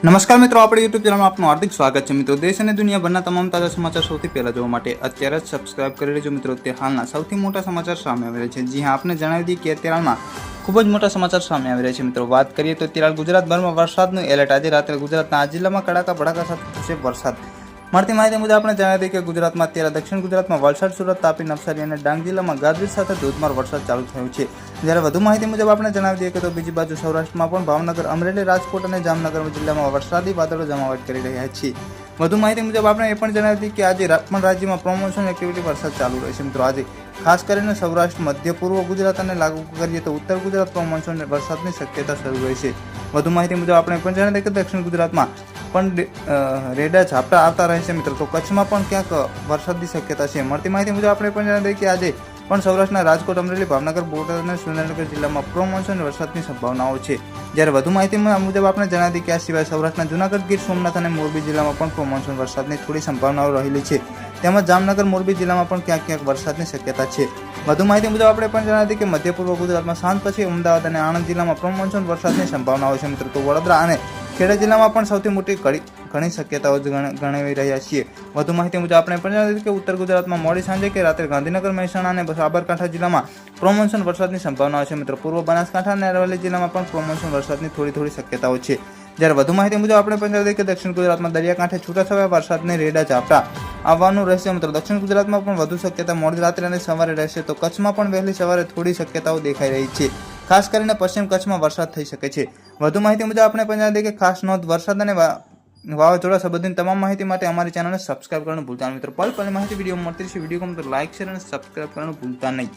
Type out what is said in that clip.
નમસ્કાર મિત્રો, આપણે યુટ્યુબ ચેનલમાં આપનું હાર્દિક સ્વાગત છે મિત્રો। દેશ અને દુનિયાભરના તમામ તાજા સમાચાર સૌથી પહેલા જોવા માટે અત્યારે જ સબસ્ક્રાઇબ કરી લેજો મિત્રો। તે હાલના સૌથી મોટા સમાચાર સામે આવી રહ્યા છે। જી હા, આપને જણાવી દઈએ કે અત્યારે હાલમાં ખૂબ જ મોટા સમાચાર સામે આવી રહ્યા છે મિત્રો। વાત કરીએ તો અત્યારે ગુજરાતભરમાં વરસાદનું એલર્ટ। આજે રાત્રે ગુજરાતના આ જિલ્લામાં કડાકા ભડાકા સાથે થશે વરસાદ। મળતી માહિતી મુજબ આપણે જણાવી દઈએ કે ગુજરાતમાં અત્યારે દક્ષિણ ગુજરાતમાં વલસાડ, સુરત, તાપી, નવસારી અને ડાંગ જિલ્લામાં ગાજવીજ સાથે ધોધમાર વરસાદ ચાલુ થયો છે। જ્યારે વધુ માહિતી મુજબ આપણે જણાવી દઈએ કે તો બીજી બાજુ સૌરાષ્ટ્રમાં પણ ભાવનગર, અમરેલી, રાજકોટ અને જામનગર જિલ્લામાં વરસાદી વાદળો જમાવટ કરી રહ્યા છે। વધુ માહિતી મુજબ આપણે એ પણ જણાવી દઈએ કે આજે પણ રાજ્યમાં પ્રોમોન્સૂન એક્ટિવિટી વરસાદ ચાલુ રહેશે મિત્રો। આજે ખાસ કરીને સૌરાષ્ટ્ર, મધ્ય પૂર્વ ગુજરાત અને લાગુ કરીએ તો ઉત્તર ગુજરાત પ્રોમોન્સૂન વરસાદની શક્યતા શરૂ રહેશે। વધુ માહિતી મુજબ આપણે પણ જણાવી દઈએ કે દક્ષિણ ગુજરાતમાં પણ રેડા ઝાપટા આવતા રહેશે મિત્રો। તો કચ્છમાં પણ ક્યાંક વરસાદની શક્યતા છે। મળતી માહિતી મુજબ આપણે પણ જણાવી દઈએ કે આજે પણ સૌરાષ્ટ્રના રાજકોટ, અમરેલી, ભાવનગર, બોટાદ અને સુરેન્દ્રનગર જિલ્લામાં પ્રોમોન્સૂન વરસાદની સંભાવનાઓ છે। જ્યારે વધુ માહિતી મુજબ આપણે જણાવી દઈએ કે આ સિવાય સૌરાષ્ટ્રના જૂનાગઢ, ગીર સોમનાથ અને મોરબી જિલ્લામાં પણ પ્રોમોન્સૂન વરસાદની થોડી સંભાવનાઓ રહેલી છે। તેમજ જામનગર, મોરબી જિલ્લામાં પણ ક્યાંક ક્યાંક વરસાદની શક્યતા છે। વધુ માહિતી મુજબ આપણે પણ જણાવી દઈએ કે મધ્ય પૂર્વ ગુજરાતમાં સાંજ પછી અમદાવાદ અને આણંદ જિલ્લામાં પ્રોમોન્સૂન વરસાદની સંભાવનાઓ છે મિત્રો। તો વડોદરા અને ખેડા જિલ્લામાં પણ સૌથી મોટી ઘણી શક્યતાઓ ગણાવી રહ્યા છીએ। વધુ માહિતી મુજબ આપણે પણ જણાવી કે ઉત્તર ગુજરાતમાં મોડી સાંજે કે રાત્રે ગાંધીનગર, મહેસાણા અને સાબરકાંઠા જિલ્લામાં પ્રોમોન્સૂન વરસાદની સંભાવનાઓ છે મિત્રો। પૂર્વ બનાસકાંઠા અને અરવલ્લી જિલ્લામાં પણ પ્રોમોન્સૂન વરસાદની થોડી શક્યતાઓ છે। જ્યારે વધુ માહિતી મુજબ આપણે પણ જણાવી કે દક્ષિણ ગુજરાતમાં દરિયાકાંઠે છૂટાછવાયા વરસાદને રેડા ઝાપટા આવવાનું રહેશે મિત્રો। દક્ષિણ ગુજરાતમાં પણ વધુ શક્યતા મોડી રાત્રે અને સવારે રહેશે। તો કચ્છમાં પણ વહેલી સવારે થોડી શક્યતાઓ દેખાઈ રહી છે। ખાસ કરીને પશ્ચિમ કચ્છમાં વરસાદ થઈ શકે છે। વધુ માહિતી મુજબ આપણે પણ જણાવી દઈએ કે ખાસ નોંધ, વરસાદ અને વાવાઝોડા સંબંધિત તમામ માહિતી માટે અમારી ચેનલને સબસ્ક્રાઇબ કરવાનું ભૂલતા નહીં મિત્રો। પલ પલની માહિતી વિડીયો મળતી રહેશે। વિડીયો ગમે તો લાઇક, શેર અને સબસ્ક્રાઇબ કરવાનું ભૂલતા નહીં।